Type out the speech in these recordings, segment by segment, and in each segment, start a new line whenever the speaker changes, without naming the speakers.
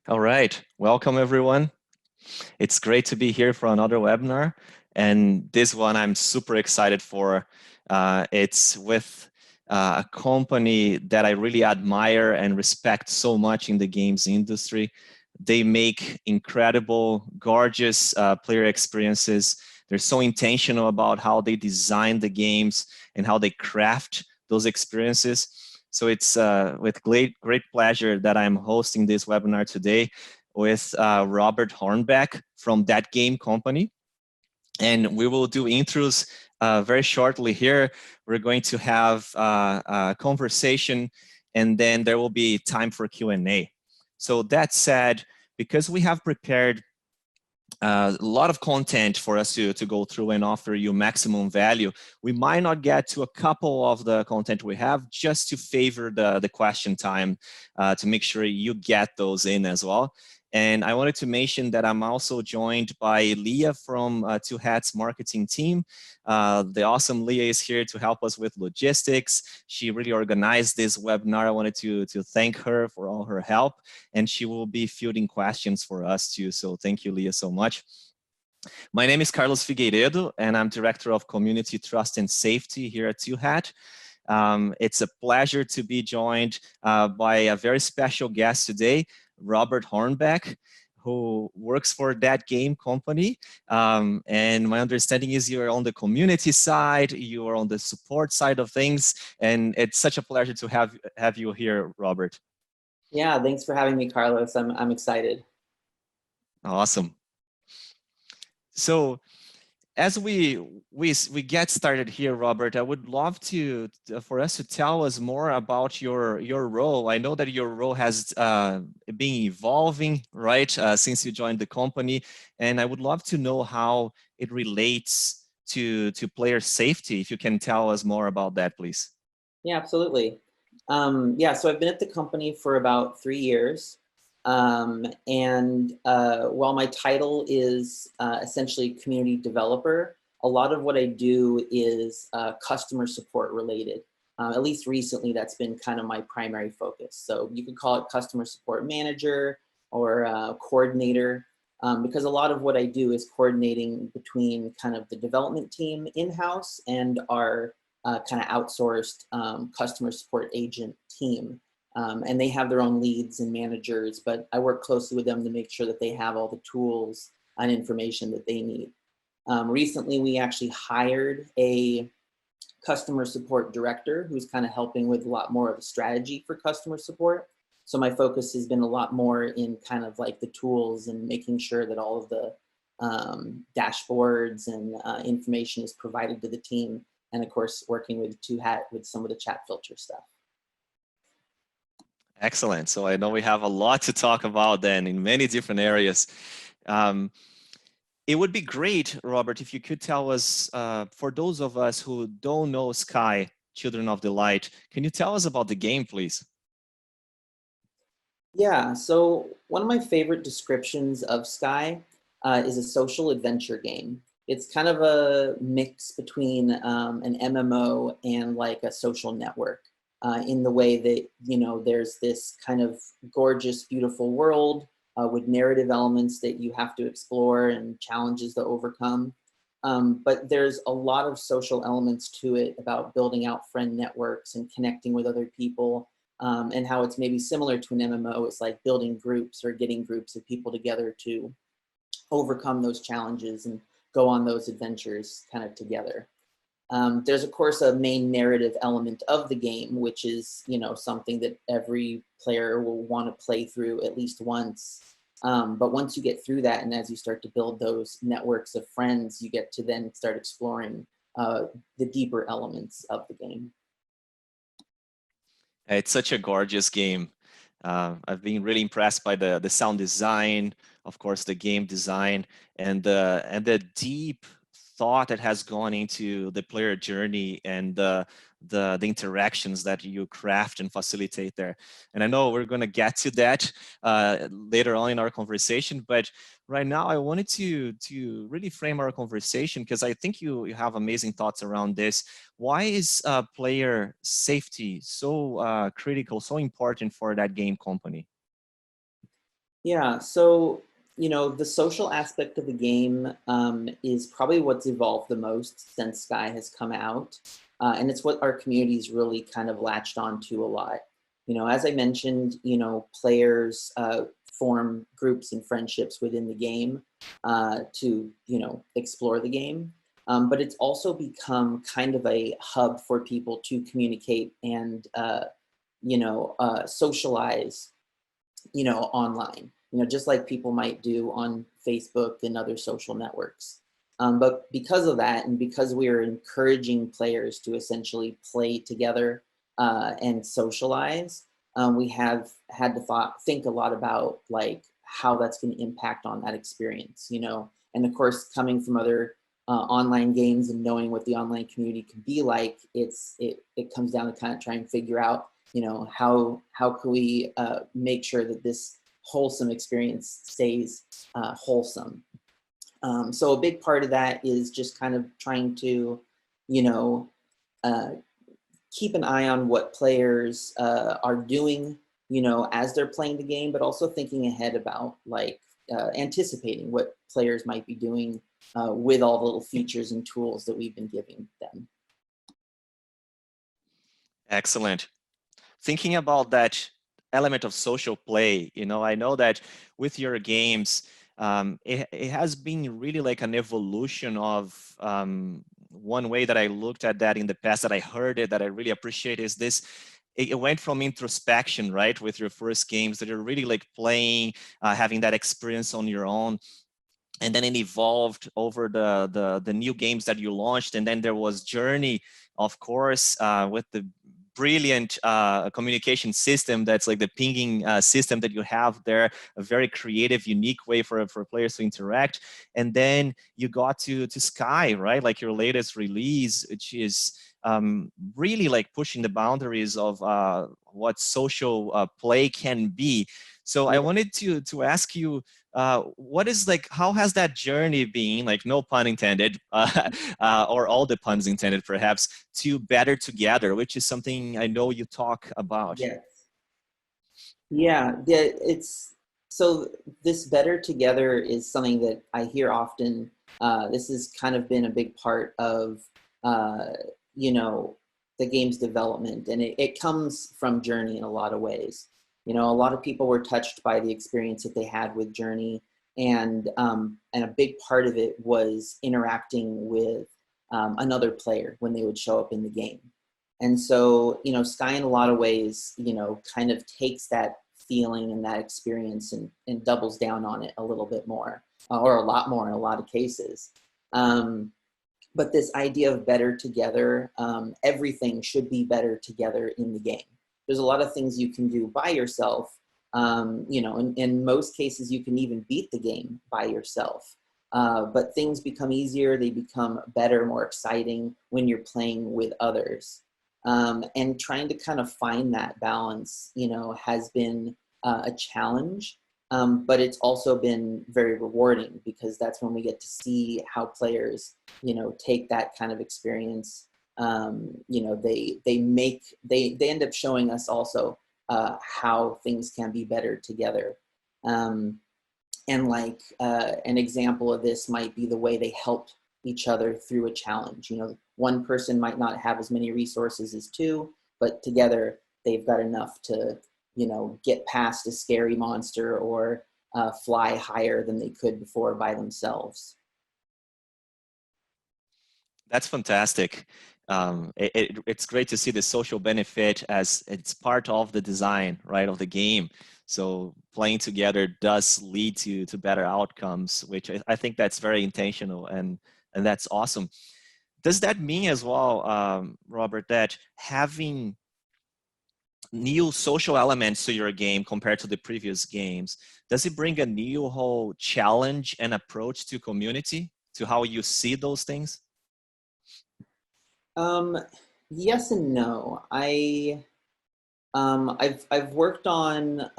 All right, welcome everyone. It's great to be here for another webinar. And this one I'm super excited for. It's with a company that I really admire and respect so much in the games industry. They make incredible, gorgeous player experiences. They're so intentional about how they design the games and how they craft those experiences. So it's with great pleasure that I'm hosting this webinar today with Robert Hornbek from That Game Company. And we will do intros very shortly here. We're going to have a conversation, and then there will be time for Q&A. So that said, because we have prepared a lot of content for us to go through and offer you maximum value, we might not get to a couple of the content we have just to favor the question time to make sure you get those in as well. And I wanted to mention that I'm also joined by Leah from Two Hats marketing team. The awesome Leah is here to help us with logistics. She really organized this webinar. I wanted to thank her for all her help, and she will be fielding questions for us too. So thank you, Leah, so much. My name is Carlos Figueiredo, and I'm Director of Community Trust and Safety here at Two Hat. It's a pleasure to be joined by a very special guest today, Robert Hornbek, who works for That Game Company. And my understanding is you're on the community side, you are on the support side of things, and it's such a pleasure to have you here, Robert.
Yeah, thanks for having me, Carlos. I'm excited.
Awesome. So as we get started here, Robert, I would love for us to tell us more about your role. I know that your role has been evolving, right, since you joined the company, and I would love to know how it relates to player safety. If you can tell us more about that, please.
Yeah, absolutely. Yeah, so I've been at the company for about 3 years. While my title is essentially community developer, a lot of what I do is customer support related. At least recently, that's been kind of my primary focus. So you could call it customer support manager or coordinator, because a lot of what I do is coordinating between kind of the development team in-house and our kind of outsourced customer support agent team. And they have their own leads and managers, but I work closely with them to make sure that they have all the tools and information that they need. Recently, we actually hired a customer support director who's kind of helping with a lot more of a strategy for customer support. So my focus has been a lot more in kind of like the tools and making sure that all of the dashboards and information is provided to the team. And of course, working with Two Hat with some of the chat filter stuff.
Excellent. So I know we have a lot to talk about then in many different areas. It would be great, Robert, if you could tell us, for those of us who don't know Sky, Children of the Light, can you tell us about the game, please?
Yeah, so one of my favorite descriptions of Sky is a social adventure game. It's kind of a mix between an MMO and like a social network. In the way that, you know, there's this kind of gorgeous, beautiful world with narrative elements that you have to explore and challenges to overcome. But there's a lot of social elements to it about building out friend networks and connecting with other people, and how it's maybe similar to an MMO. It's like building groups or getting groups of people together to overcome those challenges and go on those adventures kind of together. There's of course a main narrative element of the game, which is, you know, something that every player will want to play through at least once. But once you get through that, and as you start to build those networks of friends, you get to then start exploring the deeper elements of the game.
It's such a gorgeous game. I've been really impressed by the sound design, of course, the game design, and the deep thought that has gone into the player journey and the interactions that you craft and facilitate there. And I know we're going to get to that later on in our conversation, but right now I wanted to really frame our conversation, because I think you have amazing thoughts around this. Why is player safety so critical, so important for That Game Company?
Yeah, so the social aspect of the game is probably what's evolved the most since Sky has come out, and it's what our community's really kind of latched onto a lot. As I mentioned, players form groups and friendships within the game to explore the game, but it's also become kind of a hub for people to communicate and socialize online, just like people might do on Facebook and other social networks. But because of that, and because we are encouraging players to essentially play together and socialize, we have had to think a lot about like how that's going to impact on that experience, and of course, coming from other online games and knowing what the online community can be like, it comes down to kind of try and figure out how can we make sure that this wholesome experience stays wholesome. So a big part of that is just kind of trying to you know uh, keep an eye on what players are doing as they're playing the game, but also thinking ahead about like anticipating what players might be doing with all the little features and tools that we've been giving them.
Excellent. Thinking about that element of social play, I know that with your games, it has been really like an evolution of one way that I looked at that in the past, that I heard it, that I really appreciate is this. It went from introspection, right, with your first games that you're really like playing, having that experience on your own. And then it evolved over the new games that you launched. And then there was Journey, of course, with the brilliant communication system that's like the pinging system that you have there, a very creative, unique way for players to interact. And then you got to Sky, right? Like your latest release, which is really like pushing the boundaries of what social play can be. So I
Yeah.
wanted to ask you, what is like, how has that journey been, like no pun intended, or all the puns intended perhaps, to Better Together, which is something I know you talk about.
Yes. Yeah, it's so this Better Together is something that I hear often. This has kind of been a big part of, uh, you know, the game's development, and it comes from Journey in a lot of ways. A lot of people were touched by the experience that they had with Journey, and a big part of it was interacting with another player when they would show up in the game. And so, Sky in a lot of ways, kind of takes that feeling and that experience and doubles down on it a little bit more, or a lot more in a lot of cases. But this idea of better together, everything should be better together in the game. There's a lot of things you can do by yourself. In most cases, you can even beat the game by yourself. But things become easier, they become better, more exciting when you're playing with others. And trying to kind of find that balance, has been a challenge, but it's also been very rewarding because that's when we get to see how players, take that kind of experience. They end up showing us also how things can be better together. And like an example of this might be the way they help each other through a challenge. One person might not have as many resources as two, but together they've got enough to, get past a scary monster or fly higher than they could before by themselves.
That's fantastic. It's great to see the social benefit as it's part of the design, right, of the game. So playing together does lead to better outcomes, which I think that's very intentional, and that's awesome. Does that mean as well, Robert, that having new social elements to your game compared to the previous games, does it bring a new whole challenge and approach to community, to how you see those things?
Um, yes and no. I've worked on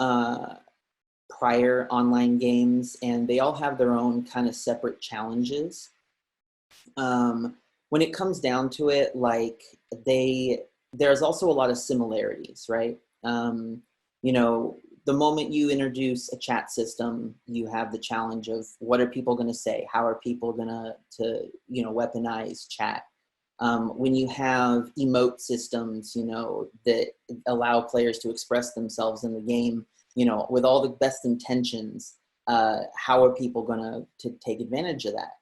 prior online games, and they all have their own kind of separate challenges. When it comes down to it, like there's also a lot of similarities, right? You know, the moment you introduce a chat system, you have the challenge of what are people going to say? How are people going to weaponize chat? When you have emote systems, that allow players to express themselves in the game, with all the best intentions, how are people going to take advantage of that?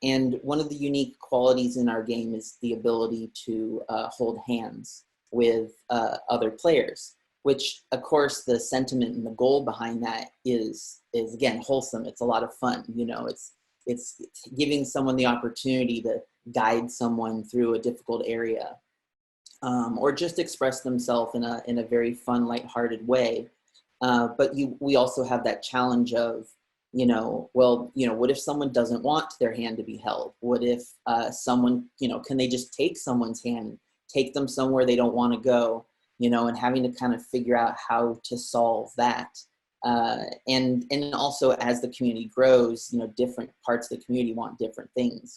And one of the unique qualities in our game is the ability to hold hands with other players, which of course the sentiment and the goal behind that is again wholesome. It's a lot of fun. It's giving someone the opportunity to guide someone through a difficult area, or just express themselves in a very fun, lighthearted way. But we also have that challenge of, what if someone doesn't want their hand to be held? What if someone, can they just take someone's hand, take them somewhere they don't want to go, and having to kind of figure out how to solve that. And also as the community grows, different parts of the community want different things.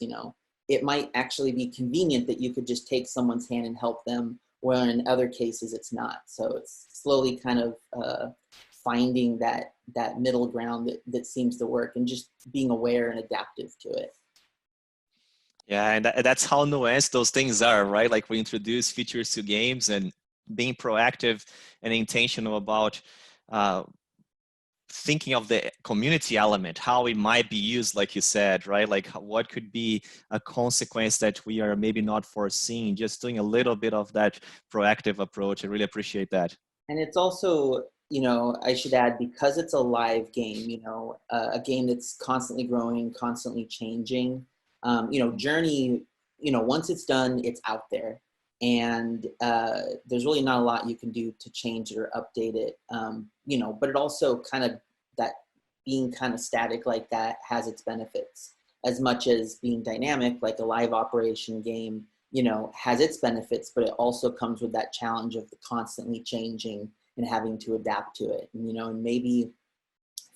It might actually be convenient that you could just take someone's hand and help them, where in other cases it's not. So it's slowly kind of finding that middle ground that seems to work, and just being aware and adaptive to it.
Yeah, and that's how nuanced those things are, right? Like we introduce features to games, and being proactive and intentional about thinking of the community element, how it might be used, like you said, right? Like what could be a consequence that we are maybe not foreseeing, just doing a little bit of that proactive approach. I really appreciate that.
And it's also, I should add, because it's a live game, a game that's constantly growing, constantly changing, Journey, once it's done, it's out there. And there's really not a lot you can do to change it or update it, but it also kind of, that being kind of static like that has its benefits, as much as being dynamic like a live operation game, has its benefits, but it also comes with that challenge of the constantly changing and having to adapt to it. And maybe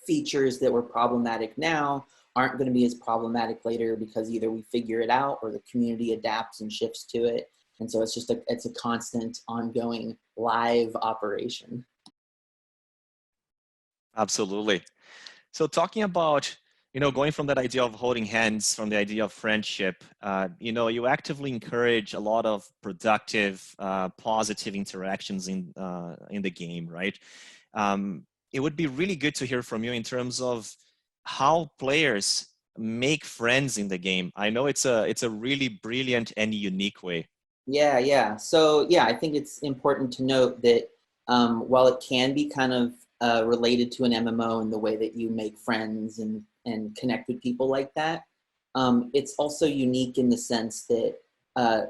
features that were problematic now aren't going to be as problematic later, because either we figure it out or the community adapts and shifts to it. And so it's a constant, ongoing live operation.
Absolutely. So talking about, going from that idea of holding hands, from the idea of friendship, you actively encourage a lot of productive, positive interactions in the game, right? It would be really good to hear from you in terms of how players make friends in the game. I know it's a really brilliant and unique way.
Yeah. So yeah, I think it's important to note that while it can be kind of related to an MMO in the way that you make friends and connect with people like that, it's also unique in the sense that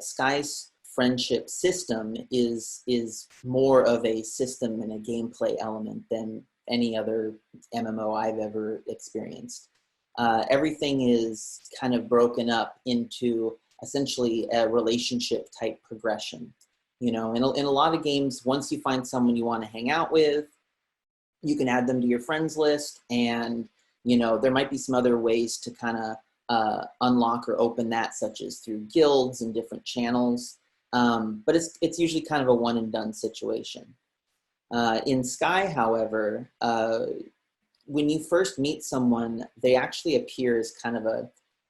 Sky's friendship system is more of a system and a gameplay element than any other MMO I've ever experienced. Everything is kind of broken up into essentially a relationship type progression. In a lot of games, once you find someone you want to hang out with, you can add them to your friends list, and there might be some other ways to kind of unlock or open that, such as through guilds and different channels. But it's usually kind of a one and done situation. In Sky, however, when you first meet someone, they actually appear as kind of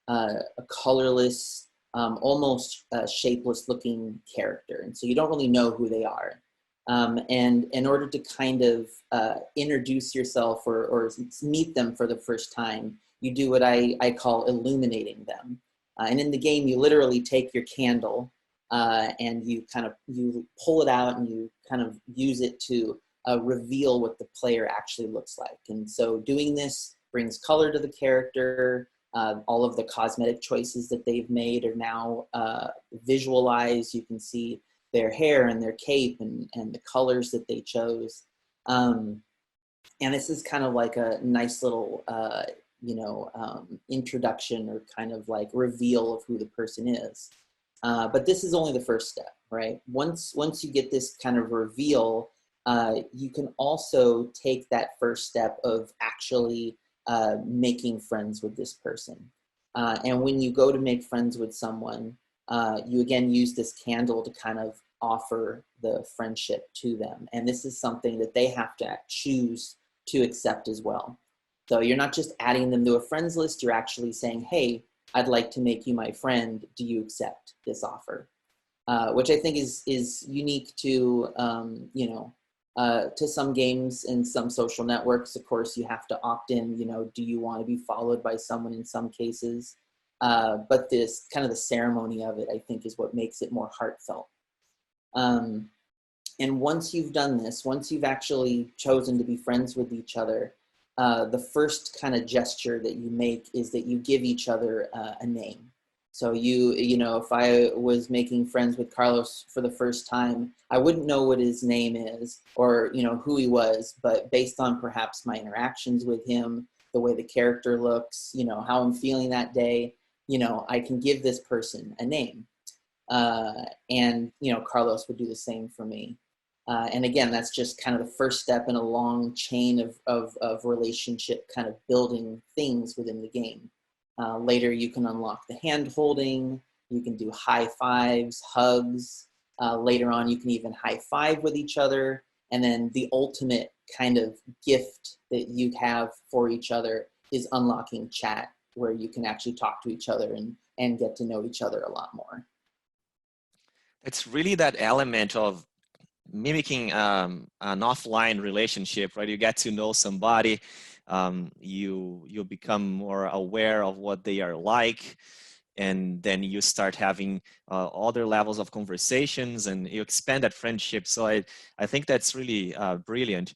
a colorless, almost shapeless looking character. And so you don't really know who they are. And in order to kind of introduce yourself or meet them for the first time, you do what I call illuminating them. And in the game, you literally take your candle and you pull it out and you kind of use it to reveal what the player actually looks like. And so doing this brings color to the character. All of the cosmetic choices that they've made are now visualized. You can see their hair and their cape and the colors that they chose. And this is kind of like a nice little, introduction or kind of like reveal of who the person is. But this is only the first step, right? Once you get this kind of reveal, you can also take that first step of actually making friends with this person. And when you go to make friends with someone, you again use this candle to kind of offer the friendship to them. And this is something that they have to choose to accept as well. So you're not just adding them to a friends list, you're actually saying, hey, I'd like to make you my friend. Do you accept this offer? Which I think is unique to, to some games and some social networks. Of course, you have to opt in, do you want to be followed by someone in some cases? But this kind of the ceremony of it, I think, is what makes it more heartfelt. And once you've done this, once you've actually chosen to be friends with each other, the first kind of gesture that you make is that you give each other a name. So if I was making friends with Carlos for the first time, I wouldn't know what his name is or, who he was, but based on perhaps my interactions with him, the way the character looks, how I'm feeling that day, I can give this person a name. And Carlos would do the same for me. And again, that's just kind of the first step in a long chain of relationship kind of building things within the game. Later, you can unlock the hand holding, you can do high fives, hugs. Later on, you can even high five with each other. And then the ultimate kind of gift that you have for each other is unlocking chat, where you can actually talk to each other and get to know each other a lot more.
It's really that element of mimicking an offline relationship, right? You get to know somebody, you become more aware of what they are like, and then you start having other levels of conversations, and you expand that friendship. So I think that's really brilliant.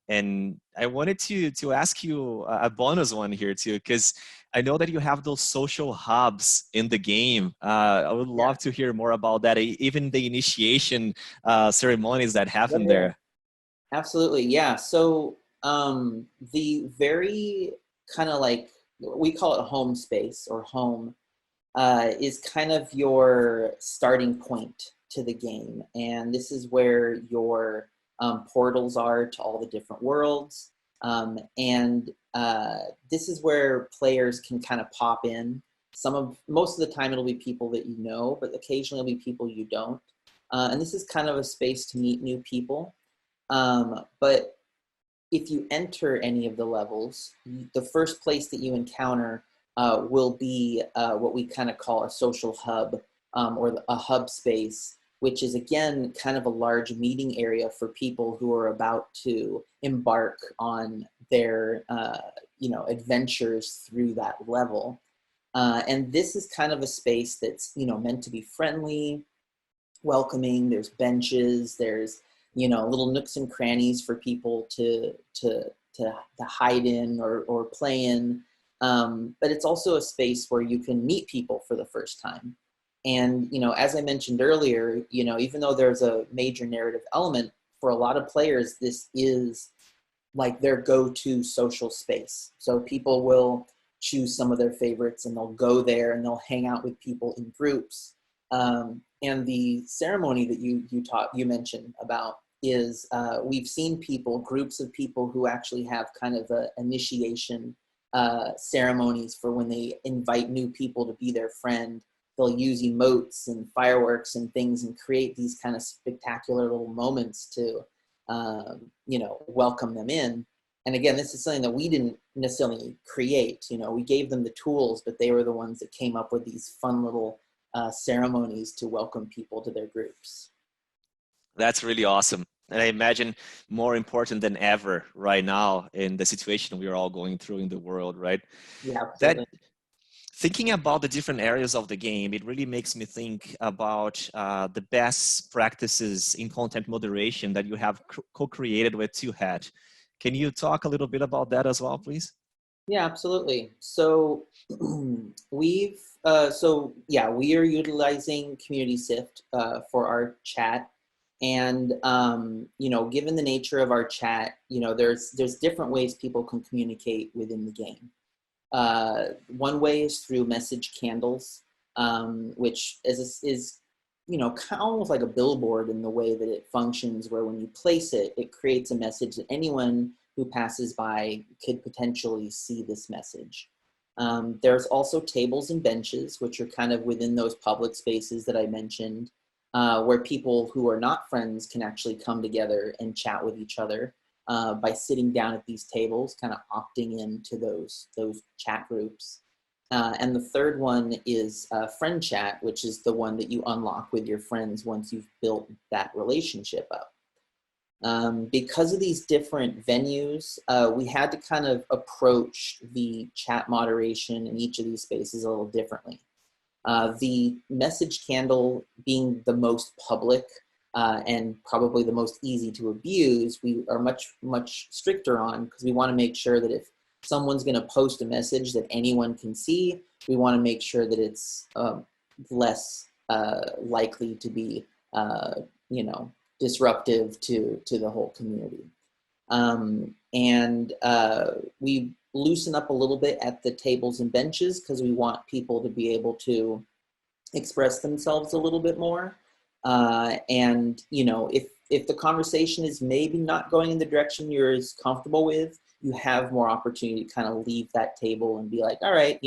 And I wanted to ask you a bonus one here too, because I know that you have those social hubs in the game. I would love to hear more about that, even the initiation ceremonies that happen there.
Absolutely, yeah. So the very kind of like, we call it home space or home, is kind of your starting point to the game. And this is where your portals are to all the different worlds. And this is where players can kind of pop in. Most of the time it'll be people that you know, but occasionally it'll be people you don't. And this is kind of a space to meet new people. But if you enter any of the levels, the first place that you encounter will be what we kind of call a social hub, or a hub space, which is again kind of a large meeting area for people who are about to embark on their adventures through that level. And this is kind of a space that's meant to be friendly, welcoming. There's benches, there's little nooks and crannies for people to hide in or play in. But it's also a space where you can meet people for the first time. And, as I mentioned earlier, even though there's a major narrative element, for a lot of players, this is like their go-to social space. So people will choose some of their favorites and they'll go there and they'll hang out with people in groups. And the ceremony that you mentioned about is we've seen groups of people who actually have kind of a initiation ceremonies for when they invite new people to be their friend. They'll use emotes and fireworks and things and create these kind of spectacular little moments to, welcome them in. And again, this is something that we didn't necessarily create. We gave them the tools, but they were the ones that came up with these fun little ceremonies to welcome people to their groups.
That's really awesome. And I imagine more important than ever right now in the situation we are all going through in the world, right?
Yeah, absolutely.
Thinking about the different areas of the game, it really makes me think about the best practices in content moderation that you have co-created with Two Hat. Can you talk a little bit about that as well, please?
Yeah, absolutely. So we are utilizing Community Sift for our chat. And, given the nature of our chat, there's different ways people can communicate within the game. One way is through message candles, which is almost like a billboard in the way that it functions, where when you place it, it creates a message that anyone who passes by could potentially see this message. There's also tables and benches, which are kind of within those public spaces that I mentioned, where people who are not friends can actually come together and chat with each other by sitting down at these tables, kind of opting into those chat groups. And the third one is friend chat, which is the one that you unlock with your friends once you've built that relationship up. Because of these different venues, we had to kind of approach the chat moderation in each of these spaces a little differently. The message candle being the most public and probably the most easy to abuse, we are much stricter on, because we want to make sure that if someone's going to post a message that anyone can see, we want to make sure that it's less likely to be, disruptive to the whole community. We loosen up a little bit at the tables and benches because we want people to be able to express themselves a little bit more. If the conversation is maybe not going in the direction you're as comfortable with, you have more opportunity to kind of leave that table and be like, all right,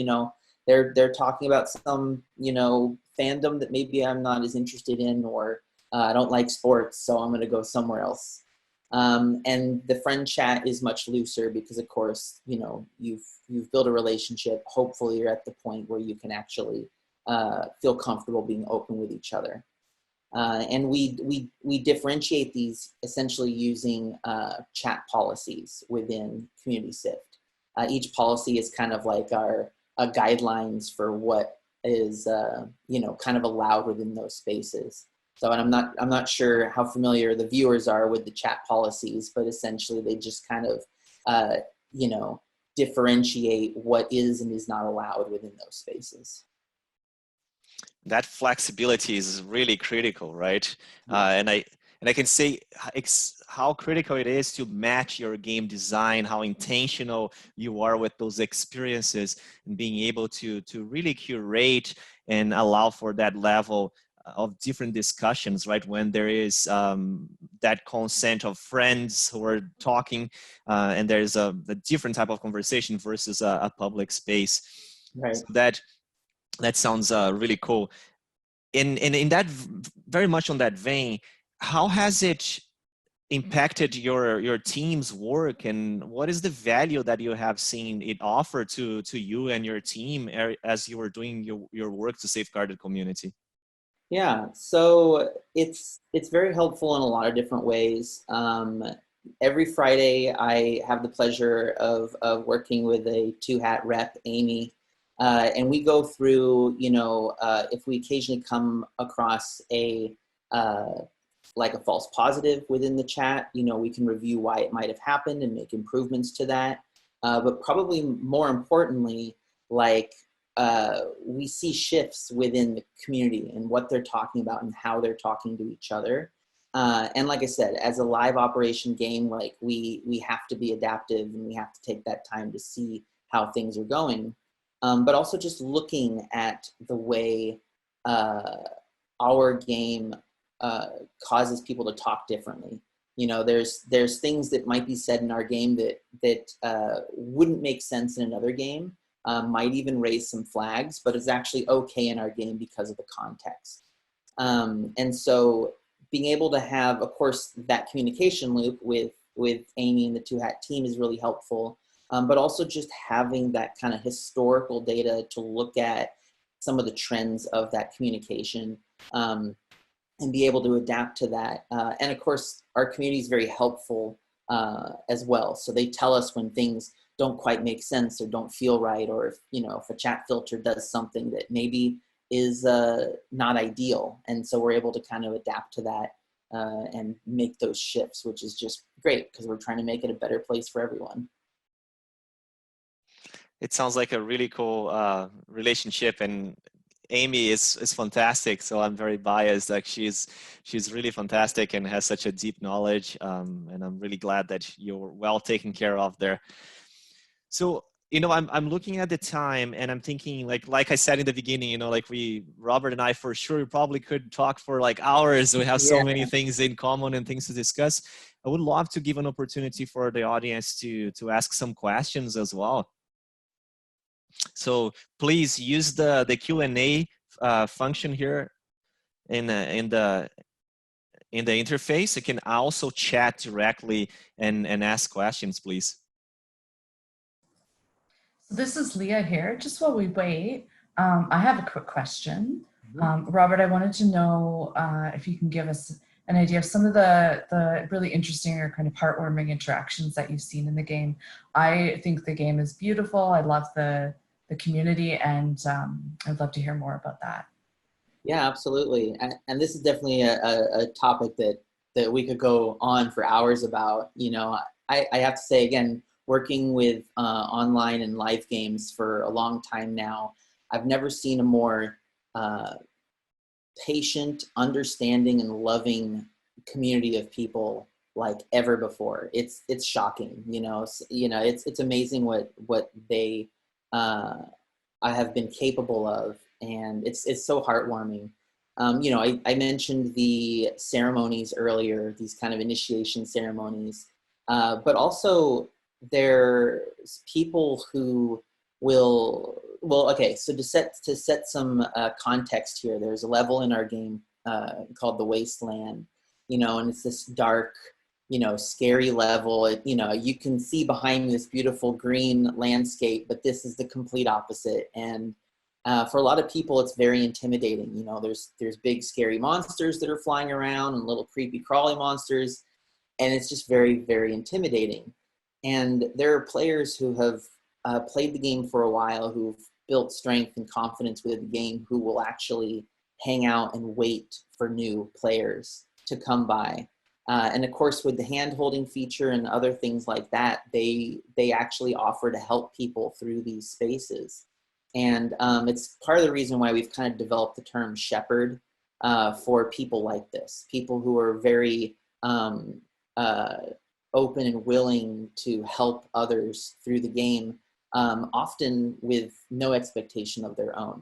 they're talking about some, fandom that maybe I'm not as interested in, or I don't like sports, so I'm going to go somewhere else. And the friend chat is much looser because, of course, you've built a relationship. Hopefully you're at the point where you can actually feel comfortable being open with each other. And we differentiate these essentially using chat policies within Community Sift. Each policy is kind of like our guidelines for what is kind of allowed within those spaces. So, and I'm not sure how familiar the viewers are with the chat policies, but essentially they just kind of differentiate what is and is not allowed within those spaces.
That flexibility is really critical, right? And I can say how critical it is to match your game design, how intentional you are with those experiences, and being able to really curate and allow for that level of different discussions, right? When there is that consent of friends who are talking, and there's a different type of conversation versus a public space.
Right.
So that sounds really cool. In that, very much on that vein, how has it impacted your team's work, and what is the value that you have seen it offer to you and your team as you were doing your work to safeguard the community?
Yeah, so it's very helpful in a lot of different ways. Every Friday, I have the pleasure of working with a two-hat rep, Amy, and we go through, if we occasionally come across a false positive within the chat, we can review why it might have happened and make improvements to that. But probably more importantly, we see shifts within the community and what they're talking about and how they're talking to each other. And like I said, as a live operation game, we have to be adaptive and we have to take that time to see how things are going. But also just looking at the way our game causes people to talk differently. There's things that might be said in our game that wouldn't make sense in another game. Might even raise some flags, but it's actually okay in our game because of the context. And so being able to have, of course, that communication loop with Amy and the Two Hat team is really helpful, but also just having that kind of historical data to look at some of the trends of that communication and be able to adapt to that. And of course, our community is very helpful as well. So they tell us when things don't quite make sense or don't feel right, or if a chat filter does something that maybe is not ideal. And so we're able to kind of adapt to that and make those shifts, which is just great because we're trying to make it a better place for everyone.
It sounds like a really cool relationship, and Amy is fantastic. So I'm very biased. Like she's really fantastic and has such a deep knowledge, and I'm really glad that you're well taken care of there. So, I'm looking at the time and I'm thinking, like I said in the beginning, Robert and I, for sure, probably could talk for hours. We have so many things in common and things to discuss. I would love to give an opportunity for the audience to ask some questions as well. So please use the Q&A function here in the interface. You can also chat directly and ask questions, please.
So this is Leah here. Just while we wait, I have a quick question. Robert, I wanted to know if you can give us an idea of some of the really interesting or kind of heartwarming interactions that you've seen in the game. I think the game is beautiful. I love the community, and I'd love to hear more about that.
Yeah, absolutely. And this is definitely a topic that we could go on for hours about. You know, I have to say, again, working with online and live games for a long time now, I've never seen a more patient, understanding, and loving community of people like ever before. It's shocking, you know. It's amazing what they I have been capable of, and it's so heartwarming. You know, I mentioned the ceremonies earlier, these kind of initiation ceremonies, but also there's people who will, well, okay, so to set some context here, there's a level in our game called the Wasteland, you know, and it's this dark, you know, scary level. You know, you can see behind me this beautiful green landscape, but this is the complete opposite. And for a lot of people, it's very intimidating. You know, there's big scary monsters that are flying around and little creepy crawly monsters, and it's just very, very intimidating. And there are players who have played the game for a while, who've built strength and confidence with the game, who will actually hang out and wait for new players to come by. And of course, with the hand-holding feature and other things like that, they actually offer to help people through these spaces. And it's part of the reason why we've kind of developed the term shepherd for people like this, people who are very open and willing to help others through the game, often with no expectation of their own.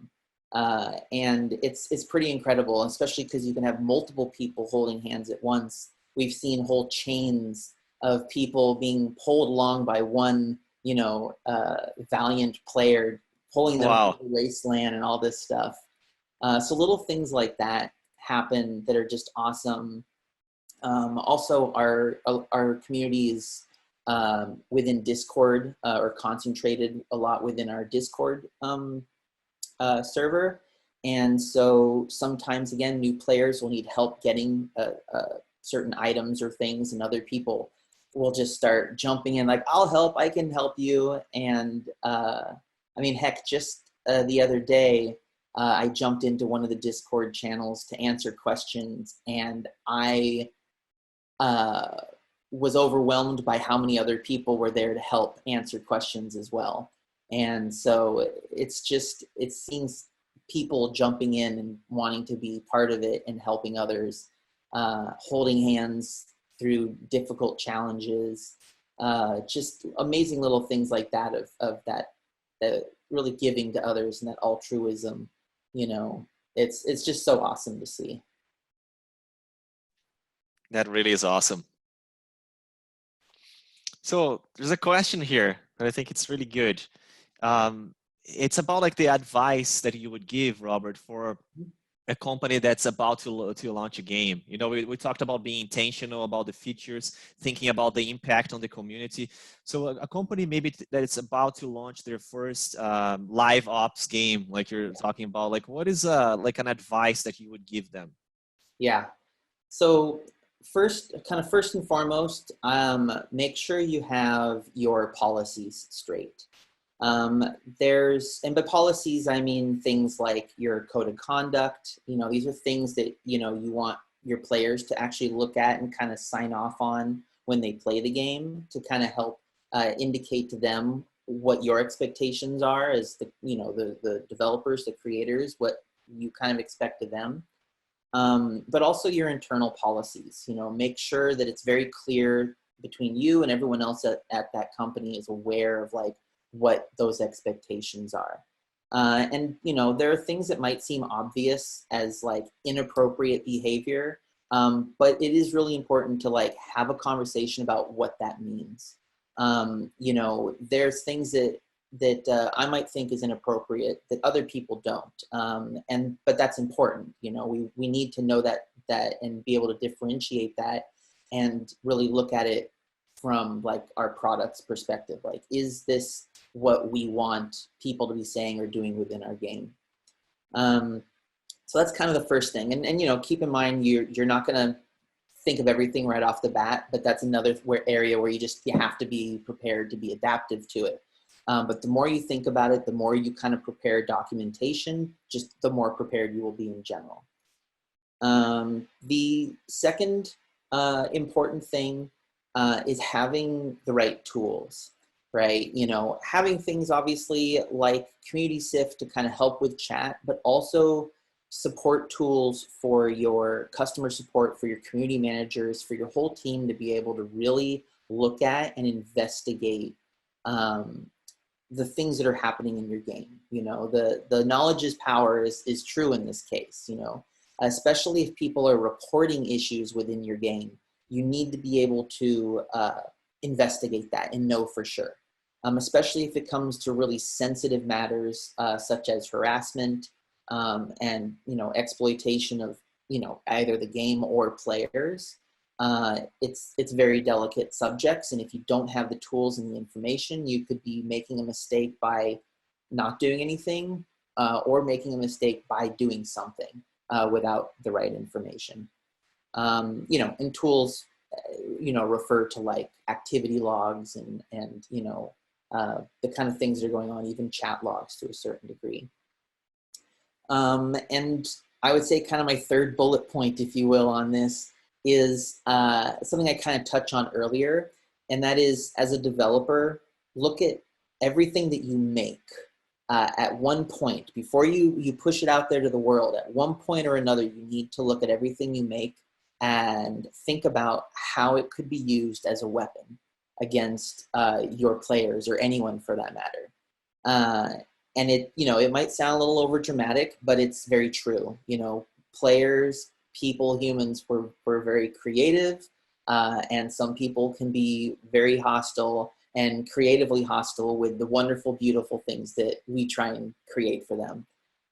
And it's pretty incredible, especially because you can have multiple people holding hands at once. We've seen whole chains of people being pulled along by one, you know, valiant player, pulling them
Wow.
through the wasteland and all this stuff. So little things like that happen that are just awesome. Also, our communities within Discord are concentrated a lot within our Discord server. And so sometimes, again, new players will need help getting certain items or things, and other people will just start jumping in like, I'll help, I can help you. And I mean, heck, just the other day, I jumped into one of the Discord channels to answer questions, and I was overwhelmed by how many other people were there to help answer questions as well. And so it seems people jumping in and wanting to be part of it and helping others, holding hands through difficult challenges, just amazing little things like that of that really giving to others and that altruism. You know, it's just so awesome to see.
That really is awesome. So there's a question here that I think it's really good. It's about like the advice that you would give, Robert, for a company that's about to launch a game. You know, we talked about being intentional about the features, thinking about the impact on the community. So a company maybe that it's about to launch their first live ops game, like you're talking about, like what is like an advice that you would give them?
Yeah. So first and foremost, make sure you have your policies straight. And by policies, I mean things like your code of conduct. You know, these are things that, you know, you want your players to actually look at and kind of sign off on when they play the game, to kind of help indicate to them what your expectations are as the developers, the creators, what you kind of expect of them. But also your internal policies. You know, make sure that it's very clear between you and everyone else at that company is aware of like what those expectations are. And, you know, there are things that might seem obvious as like inappropriate behavior, but it is really important to like have a conversation about what that means. You know, there's things that I might think is inappropriate that other people don't. But that's important. You know, we need to know that and be able to differentiate that and really look at it from like our product's perspective. Like, is this what we want people to be saying or doing within our game? So that's kind of the first thing. And you know, keep in mind, you're not going to think of everything right off the bat, but that's another area where you have to be prepared to be adaptive to it. But the more you think about it, the more you kind of prepare documentation, just the more prepared you will be in general. The second important thing is having the right tools, right? You know, having things obviously like Community Sift to kind of help with chat, but also support tools for your customer support, for your community managers, for your whole team to be able to really look at and investigate the things that are happening in your game. You know, the knowledge is power is true in this case, you know, especially if people are reporting issues within your game. You need to be able to investigate that and know for sure, especially if it comes to really sensitive matters such as harassment and, you know, exploitation of, you know, either the game or players. It's very delicate subjects, and if you don't have the tools and the information, you could be making a mistake by not doing anything or making a mistake by doing something without the right information. You know, and tools, you know, refer to like activity logs and you know, the kind of things that are going on, even chat logs to a certain degree. And I would say kind of my third bullet point, if you will, on this is something I kind of touched on earlier, and that is, as a developer, look at everything that you make at one point. Before you push it out there to the world, at one point or another, you need to look at everything you make and think about how it could be used as a weapon against your players or anyone for that matter. And it, you know, it might sound a little over dramatic, but it's very true. You know, players, people, humans were very creative, and some people can be very hostile and creatively hostile with the wonderful, beautiful things that we try and create for them.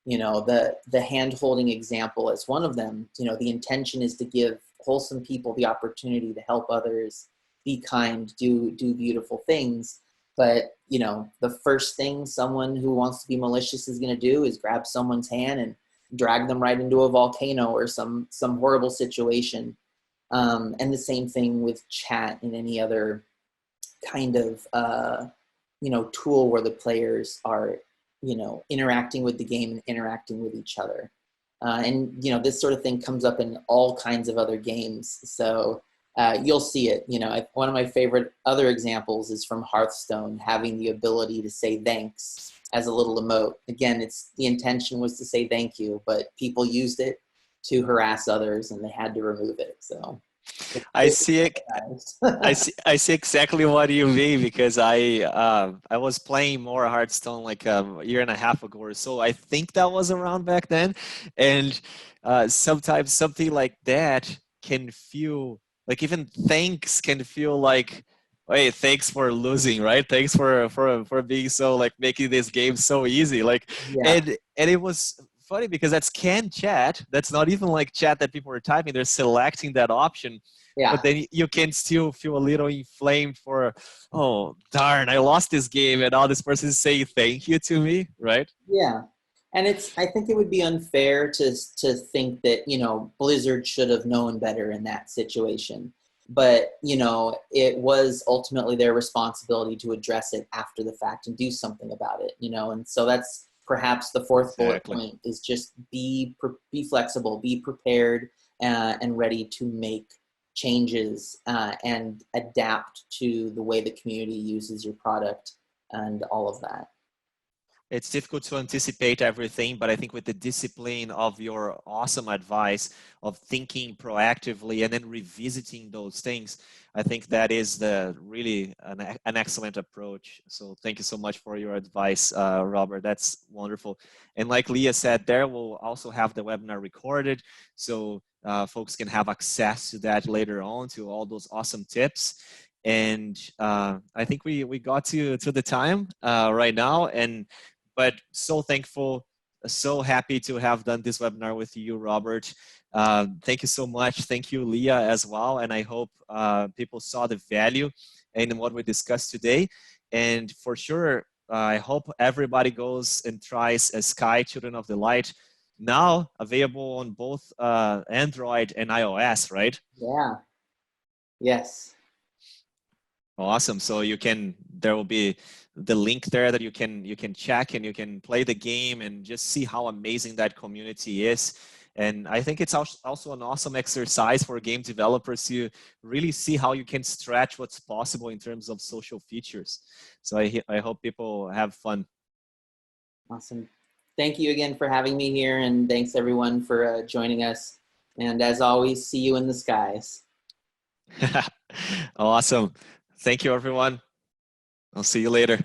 You know, the hand-holding example is one of them. You know, the intention is to give wholesome people the opportunity to help others, be kind, do beautiful things. But, you know, the first thing someone who wants to be malicious is going to do is grab someone's hand and drag them right into a volcano or some horrible situation. And the same thing with chat and any other kind of, you know, tool where the players are, you know, interacting with the game and interacting with each other. And, you know, this sort of thing comes up in all kinds of other games. So you'll see it. You know, one of my favorite other examples is from Hearthstone, having the ability to say thanks as a little emote. Again, the intention was to say thank you, but people used it to harass others and they had to remove it. So
I see it. I see exactly what you mean, because I was playing more Hearthstone like a year and a half ago or so. I think that was around back then, and sometimes something like that can feel like, even thanks can feel like, hey, thanks for losing, right? Thanks for being so, like, making this game so easy. Like,
Yeah.
and it was funny because that's canned chat. That's not even like chat that people are typing. They're selecting that option.
Yeah.
But then you can still feel a little inflamed for, oh, darn, I lost this game and all this person is saying thank you to me, right?
Yeah. And I think it would be unfair to think that, you know, Blizzard should have known better in that situation. But, you know, it was ultimately their responsibility to address it after the fact and do something about it, you know. And so that's perhaps the fourth bullet point, is just be flexible, be prepared, and ready to make changes and adapt to the way the community uses your product and all of that.
It's difficult to anticipate everything, but I think with the discipline of your awesome advice of thinking proactively and then revisiting those things, I think that is really an excellent approach. So thank you so much for your advice, Robert. That's wonderful. And like Leah said there, we'll also have the webinar recorded, so folks can have access to that later on, to all those awesome tips. And I think we got to the time right now, but so thankful, so happy to have done this webinar with you, Robert. Thank you so much. Thank you, Leah, as well. And I hope people saw the value in what we discussed today. And for sure, I hope everybody goes and tries Sky Children of the Light, now available on both Android and iOS, right?
Yeah. Yes.
Awesome. So there will be the link there that you can check, and you can play the game and just see how amazing that community is. And I think it's also an awesome exercise for game developers to really see how you can stretch what's possible in terms of social features. So I hope people have fun.
Awesome. Thank you again for having me here, and thanks everyone for joining us. And as always, see you in the skies.
Awesome. Thank you, everyone. I'll see you later.